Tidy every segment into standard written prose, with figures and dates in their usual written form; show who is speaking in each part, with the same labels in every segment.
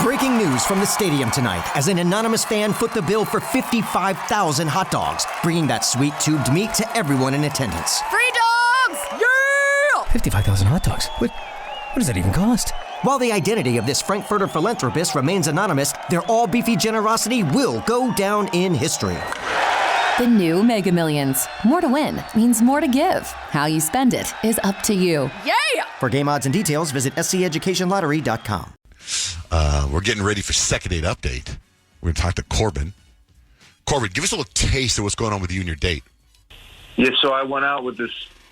Speaker 1: Breaking news from the stadium tonight as an anonymous fan foot the bill for 55,000 hot dogs, bringing that sweet tubed meat to everyone in attendance.
Speaker 2: Free dogs! Yeah!
Speaker 1: 55,000 hot dogs? What does that even cost? While the identity of this Frankfurter philanthropist remains anonymous, their all-beefy generosity will go down in history.
Speaker 3: The new Mega Millions. More to win means more to give. How you spend it is up to you.
Speaker 2: Yeah!
Speaker 1: For game odds and details, visit sceducationlottery.com.
Speaker 4: We're getting ready for Second Date Update. We're going to talk to Corbin. Corbin, give us a little taste of what's going on with you and your date.
Speaker 5: Yeah, so I went out with this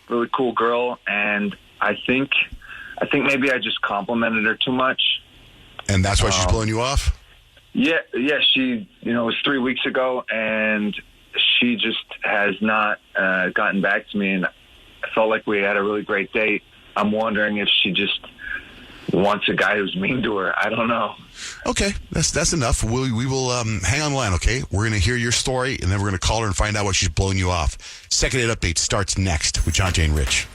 Speaker 5: really cool girl, and I think maybe I just complimented her too much.
Speaker 4: And that's why she's blowing you off?
Speaker 5: Yeah, she, it was 3 weeks ago, and she just has not gotten back to me, and I felt like we had a really great date. I'm wondering if she just wants a guy who's mean to her. I don't know.
Speaker 4: Okay, that's enough. We will hang on the line, okay? We're going to hear your story, and then we're going to call her and find out why she's blowing you off. Second Date Update starts next with Johnjay and Rich.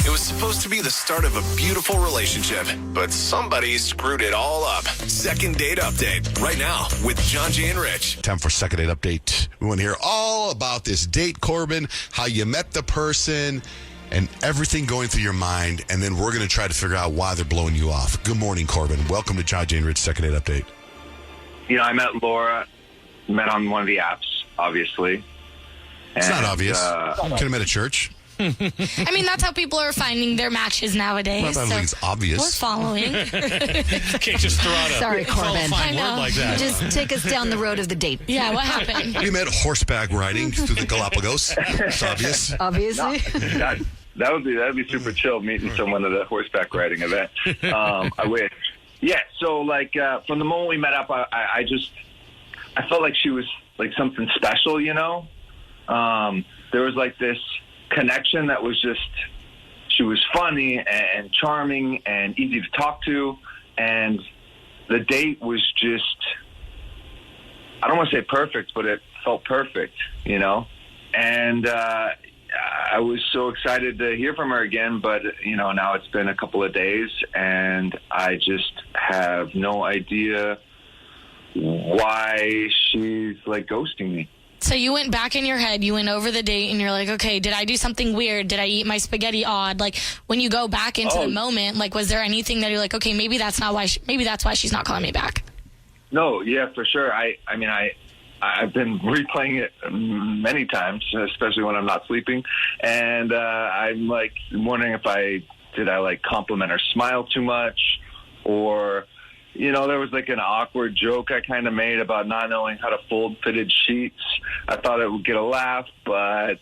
Speaker 6: It was supposed to be the start of a beautiful relationship, but somebody screwed it all up. Second Date Update right now with Johnjay and Rich.
Speaker 4: Time for Second Date Update. We want to hear all about this date, Corbin, how you met the person, and everything going through your mind, and then we're going to try to figure out why they're blowing you off. Good morning, Corbin. Welcome to Johnjay and Rich Second Date Update.
Speaker 5: I met Laura, met on one of the apps, obviously.
Speaker 4: It's not obvious. Could have met at church.
Speaker 7: I mean, that's how people are finding their matches nowadays.
Speaker 4: Well, I don't think it's obvious.
Speaker 7: We're following.
Speaker 8: Can't just throw out a
Speaker 2: Sorry, Corbin.
Speaker 8: qualifying word like that.
Speaker 2: Just take us down the road of the date.
Speaker 7: Yeah, what happened?
Speaker 4: We met horseback riding through the Galapagos. It's obvious.
Speaker 2: Obviously.
Speaker 5: That'd be super chill, meeting someone at a horseback riding event. I wish. Yeah, so from the moment we met up, I felt like she was like something special, there was like this connection that was just, she was funny and charming and easy to talk to, and the date was just, I don't want to say perfect, but it felt perfect, and I was so excited to hear from her again, but now it's been a couple of days and I just have no idea why she's like ghosting me.
Speaker 7: So you went back in your head, you went over the date, and you're like, okay, did I do something weird? Did I eat my spaghetti odd? Like, when you go back into the moment, like, was there anything that you're like, okay, maybe that's why she's not calling me back?
Speaker 5: No, yeah, for sure. I've been replaying it many times, especially when I'm not sleeping, and I'm like wondering if I compliment her smile too much, or there was like an awkward joke I kind of made about not knowing how to fold fitted sheets. I thought it would get a laugh, but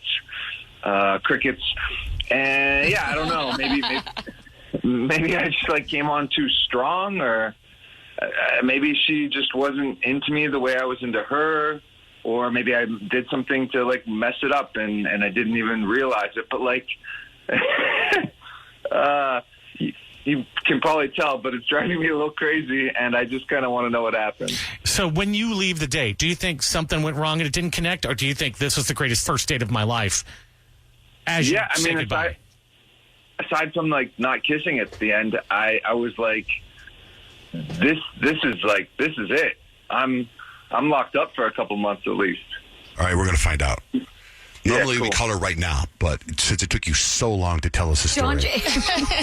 Speaker 5: crickets. And yeah, I don't know. Maybe I just came on too strong, or maybe she just wasn't into me the way I was into her, or maybe I did something to mess it up and I didn't even realize it. But you can probably tell, but it's driving me a little crazy, and I just kind of want to know what happened.
Speaker 8: So when you leave the date, do you think something went wrong and it didn't connect, or do you think this was the greatest first date of my life? Goodbye?
Speaker 5: Aside from not kissing at the end, I was like, this is it. I'm locked up for a couple months at least.
Speaker 4: All right, we're going to find out. Normally
Speaker 5: cool.
Speaker 4: we call her right now, but since it took you so long to tell us the story,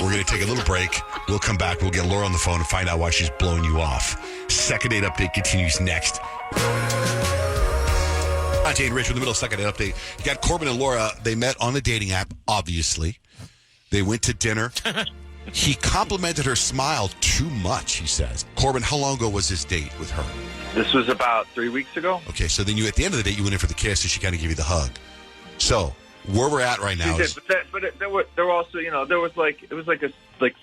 Speaker 4: we're going to take a little break. We'll come back. We'll get Laura on the phone and find out why she's blowing you off. Second Date Update continues next. Johnjay and Rich, we're in the middle of Second Date Update. You got Corbin and Laura. They met on the dating app, obviously. They went to dinner. He complimented her smile too much, he says. Corbin, how long ago was this date with her?
Speaker 5: This was about 3 weeks ago.
Speaker 4: Okay, so then at the end of the date, you went in for the kiss, and she kind of gave you the hug. So where we're at right now is...
Speaker 5: But there were also, there was it was a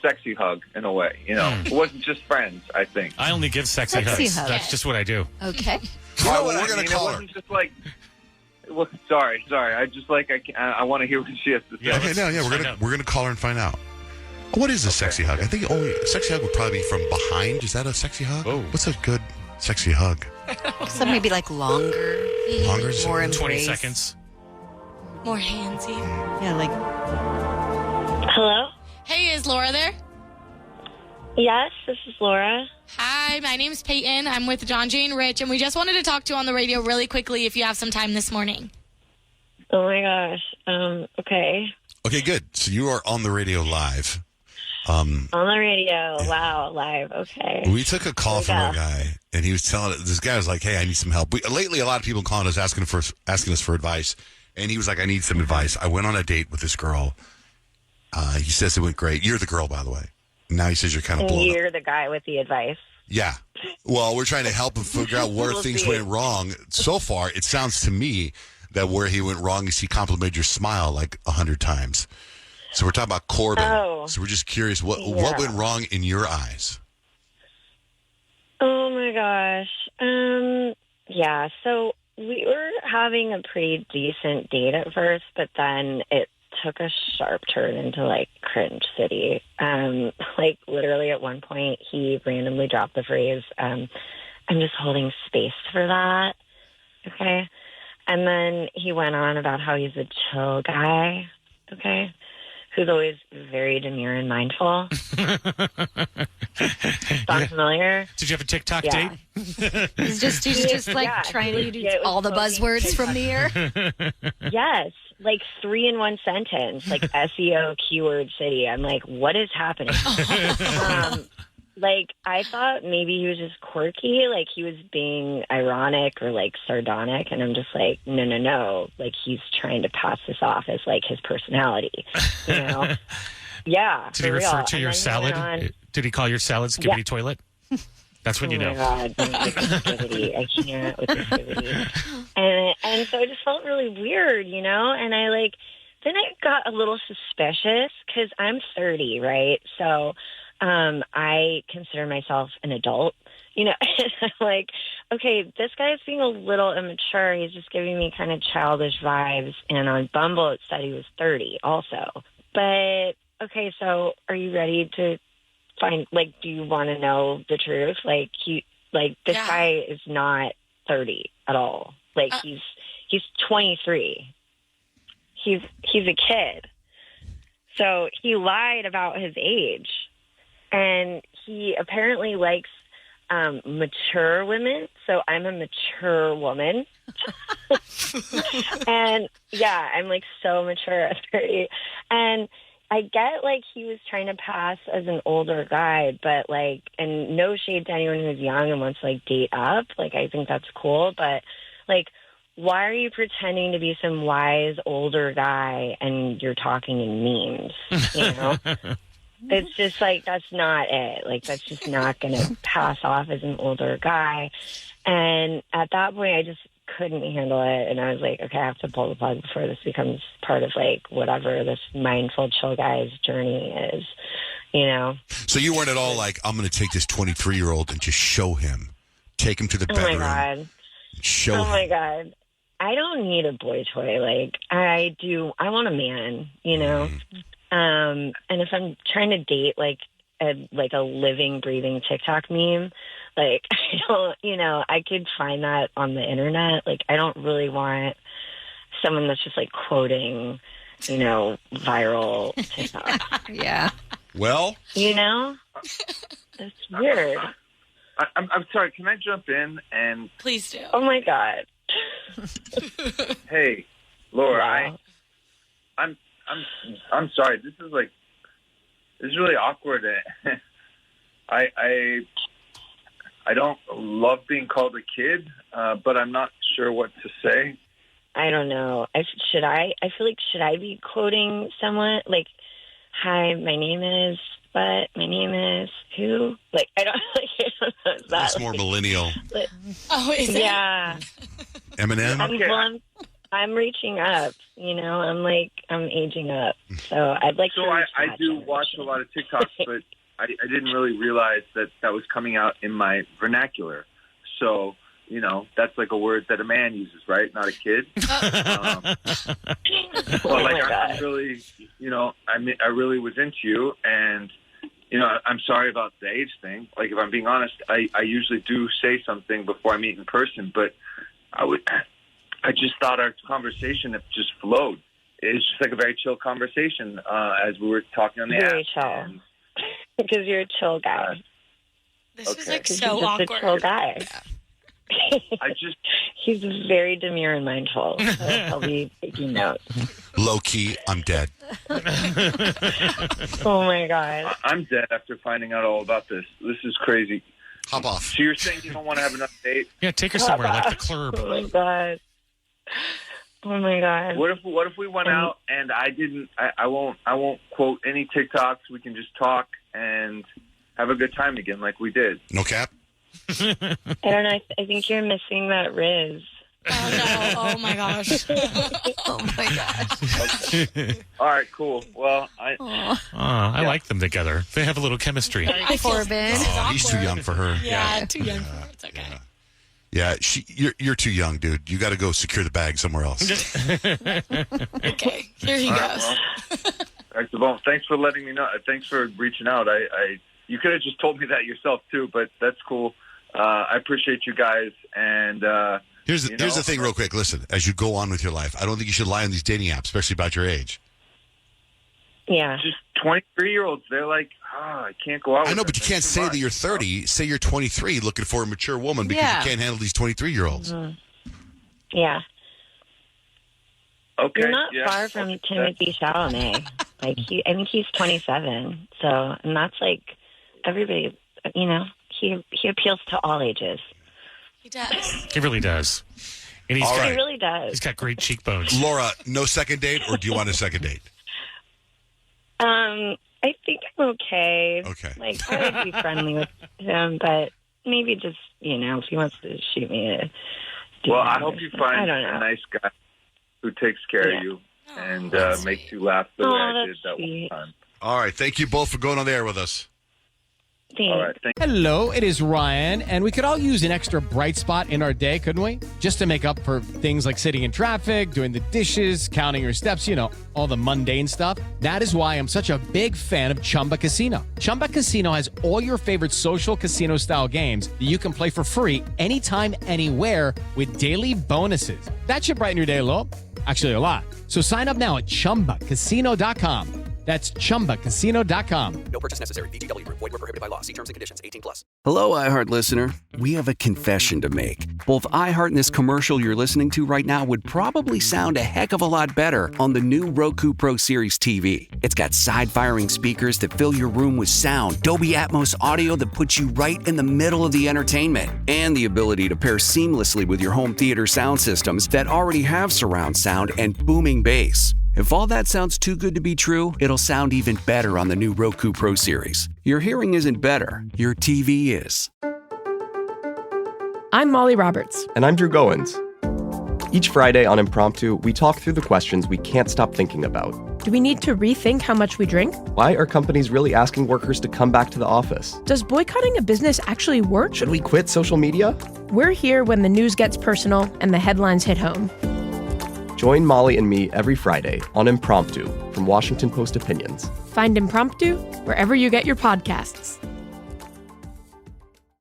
Speaker 5: sexy hug in a way, It wasn't just friends, I think.
Speaker 8: I only give sexy hugs. That's just what I do.
Speaker 2: Okay.
Speaker 4: All right, well, we're going to call her.
Speaker 5: It wasn't just sorry. I just I want to hear what she has to say.
Speaker 8: Yeah,
Speaker 4: okay, we're gonna call her and find out. What is a sexy hug? I think a sexy hug would probably be from behind. Is that a sexy hug?
Speaker 8: Oh.
Speaker 4: What's a good sexy hug?
Speaker 2: So maybe longer.
Speaker 4: Longer?
Speaker 2: More embrace.
Speaker 8: 20 seconds.
Speaker 7: More handsy.
Speaker 2: Yeah,
Speaker 9: Hello?
Speaker 7: Hey, is Laura there?
Speaker 9: Yes, this is Laura.
Speaker 7: Hi, my name's Peyton. I'm with Johnjay and Rich, and we just wanted to talk to you on the radio really quickly if you have some time this morning.
Speaker 9: Oh my gosh. Okay.
Speaker 4: Okay, good. So you are on the radio live.
Speaker 9: On the radio. Yeah. Wow, live. Okay.
Speaker 4: We took a call from a guy, and he was telling this guy was like, "Hey, I need some help." Lately, a lot of people calling us asking us for advice, and he was like, "I need some advice." I went on a date with this girl. He says it went great. You're the girl, by the way. Now he says you're kind of blown up.
Speaker 9: You're the guy with the advice.
Speaker 4: Yeah. Well, we're trying to help him figure out where things went wrong. So far, it sounds to me that where he went wrong is he complimented your smile like 100 times. So we're talking about Corbin.
Speaker 9: Oh.
Speaker 4: So we're just curious, what went wrong in your eyes?
Speaker 9: Oh my gosh. Yeah, so we were having a pretty decent date at first, but then it took a sharp turn into like cringe city. Like literally at one point he randomly dropped the phrase, I'm just holding space for that. Okay. And then he went on about how he's a chill guy. Okay. Who's always very demure and mindful. Sound familiar?
Speaker 8: Did you have a TikTok date?
Speaker 2: He's just like trying to use all the buzzwords from the air.
Speaker 9: Yes, like 3 in one sentence, like SEO keyword city. I'm like, what is happening? Like, I thought maybe he was just quirky, like he was being ironic or like sardonic, and I'm just like, no, like he's trying to pass this off as like his personality, you know? Yeah.
Speaker 8: Did he refer to your salad? Did he call your salad Skibbity Toilet? That's when you know.
Speaker 9: Oh my God, Skibbity. I can't with the Skibbity. And so it just felt really weird, you know? And then I got a little suspicious because I'm 30, right? So I consider myself an adult, you know, and I'm like, okay, this guy's being a little immature. He's just giving me kind of childish vibes. And on Bumble, it said he was 30 also. But, okay, so are you ready to find, like, do you want to know the truth? Like, this guy is not 30 at all. Like, he's 23. He's a kid. So he lied about his age. And he apparently likes mature women, so I'm a mature woman. And, yeah, I'm, like, so mature at 30. And I get, like, he was trying to pass as an older guy, but, like, and no shade to anyone who's young and wants to, like, date up. Like, I think that's cool. But, like, why are you pretending to be some wise older guy and you're talking in memes, you know? It's just like, that's not it. Like, that's just not going to pass off as an older guy. And at that point, I just couldn't handle it. And I was like, okay, I have to pull the plug before this becomes part of, like, whatever this mindful chill guy's journey is, you know?
Speaker 4: So you weren't at all like, I'm going to take this 23-year-old and just show him. Take him to the bedroom.
Speaker 9: Oh, my God.
Speaker 4: Show him.
Speaker 9: Oh, my God. I don't need a boy toy. Like, I want a man, you know? And if I'm trying to date like a living, breathing TikTok meme, like I don't, you know, I could find that on the internet. Like I don't really want someone that's just like quoting, you know, viral TikTok.
Speaker 2: Yeah.
Speaker 4: Well,
Speaker 9: you know, it's weird.
Speaker 5: I'm sorry. Can I jump in and
Speaker 7: please do?
Speaker 9: Oh my God.
Speaker 5: Hey, Laura,
Speaker 9: wow.
Speaker 5: I'm sorry. This is really awkward. I don't love being called a kid, but I'm not sure what to say.
Speaker 9: I don't know. I feel like, should I be quoting someone? Like, hi, my name is, but my name is who? Like, I don't know.
Speaker 4: That's more millennial.
Speaker 9: But,
Speaker 7: is it?
Speaker 9: Yeah.
Speaker 4: Eminem?
Speaker 9: I'm reaching up, you know. I'm aging up, so I'd like to.
Speaker 5: So I do watch a lot of TikToks, but I didn't really realize that was coming out in my vernacular. So you know, that's like a word that a man uses, right? Not a kid. I'm really, you know, I really was into you, and you know, I'm sorry about the age thing. Like, if I'm being honest, I usually do say something before I meet in person, but I just thought our conversation just flowed. it's just like a very chill conversation as we were talking on the app.
Speaker 9: Very chill. Because you're a chill guy.
Speaker 7: This is like
Speaker 9: He's
Speaker 7: so
Speaker 9: just
Speaker 7: awkward.
Speaker 9: a chill guy. He's very demure and mindful. So I'll be taking notes.
Speaker 4: Low key, I'm dead.
Speaker 9: Oh my God.
Speaker 5: I'm dead after finding out all about this. This is crazy.
Speaker 4: Hop off.
Speaker 5: So you're saying you don't want to have another date?
Speaker 8: Yeah, take her somewhere like the club.
Speaker 9: Oh my God. Oh my God.
Speaker 5: What if we went out and I won't quote any TikToks. We can just talk and have a good time again like we did.
Speaker 4: No cap?
Speaker 9: I don't know. I think you're missing that Riz.
Speaker 7: Oh, no. Oh, my gosh.
Speaker 2: Oh my gosh.
Speaker 5: All right, cool. Well,
Speaker 8: I like them together. They have a little chemistry.
Speaker 2: Corbin.
Speaker 4: Oh, he's too young for her.
Speaker 7: Yeah, too young for her. It's okay.
Speaker 4: Yeah, you're too young, dude. You got to go secure the bag somewhere else.
Speaker 7: Okay, here he goes.
Speaker 5: Well, thanks for letting me know. Thanks for reaching out. You could have just told me that yourself too, but that's cool. I appreciate you guys. And
Speaker 4: here's the thing, real quick. Listen, as you go on with your life, I don't think you should lie on these dating apps, especially about your age.
Speaker 9: Yeah.
Speaker 5: Just 23-year-olds. They're like, I can't go out.
Speaker 4: I know, but you can't say that you're 30. Say you're 23, looking for a mature woman because you can't handle these 23-year-olds.
Speaker 9: Mm-hmm. Yeah.
Speaker 5: Okay.
Speaker 9: You're not far from Timothy Chalamet. I think he's 27. So, and that's like everybody. He appeals to all ages.
Speaker 7: He does.
Speaker 8: He really does. And
Speaker 9: He really does.
Speaker 8: He's got great cheekbones.
Speaker 4: Laura, no second date, or do you want a second date?
Speaker 9: I think I'm okay.
Speaker 4: Okay.
Speaker 9: Like, I would be friendly with him, but maybe just, if he wants to shoot me.
Speaker 5: I hope you find
Speaker 9: a
Speaker 5: nice guy who takes care of you and makes you laugh the way I did that one time.
Speaker 4: All right. Thank you both for going on the air with us.
Speaker 5: All right,
Speaker 10: Hello, it is Ryan, and we could all use an extra bright spot in our day, couldn't we? Just to make up for things like sitting in traffic, doing the dishes, counting your steps, all the mundane stuff. That is why I'm such a big fan of Chumba Casino. Chumba Casino has all your favorite social casino-style games that you can play for free anytime, anywhere with daily bonuses. That should brighten your day a little. Actually, a lot. So sign up now at ChumbaCasino.com. That's ChumbaCasino.com.
Speaker 11: No purchase necessary. VGW Group. Void where prohibited by law. See terms and conditions. 18+.
Speaker 12: Hello, iHeart listener. We have a confession to make. Both iHeart and this commercial you're listening to right now would probably sound a heck of a lot better on the new Roku Pro Series TV. It's got side-firing speakers that fill your room with sound, Dolby Atmos audio that puts you right in the middle of the entertainment, and the ability to pair seamlessly with your home theater sound systems that already have surround sound and booming bass. If all that sounds too good to be true, it'll sound even better on the new Roku Pro Series. Your hearing isn't better, your TV is.
Speaker 13: I'm Molly Roberts.
Speaker 14: And I'm Drew Goins. Each Friday on Impromptu, we talk through the questions we can't stop thinking about.
Speaker 13: Do we need to rethink how much we drink?
Speaker 14: Why are companies really asking workers to come back to the office?
Speaker 13: Does boycotting a business actually work?
Speaker 14: Should we quit social media?
Speaker 13: We're here when the news gets personal and the headlines hit home.
Speaker 14: Join Molly and me every Friday on Impromptu from Washington Post Opinions.
Speaker 13: Find Impromptu wherever you get your podcasts.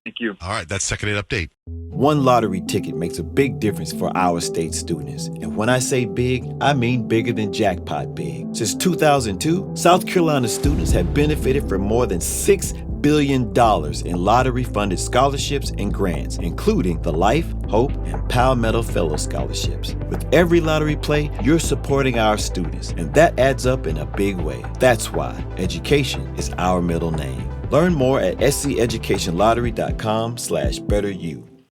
Speaker 5: Thank you.
Speaker 4: All right, that's second date update.
Speaker 15: One lottery ticket makes a big difference for our state students. And when I say big, I mean bigger than jackpot big. Since 2002, South Carolina students have benefited from more than $6 billion in lottery-funded scholarships and grants, including the Life, Hope, and Palmetto Fellow Scholarships. With every lottery play, you're supporting our students, and that adds up in a big way. That's why education is our middle name. Learn more at sceducationlottery.com/betteryou.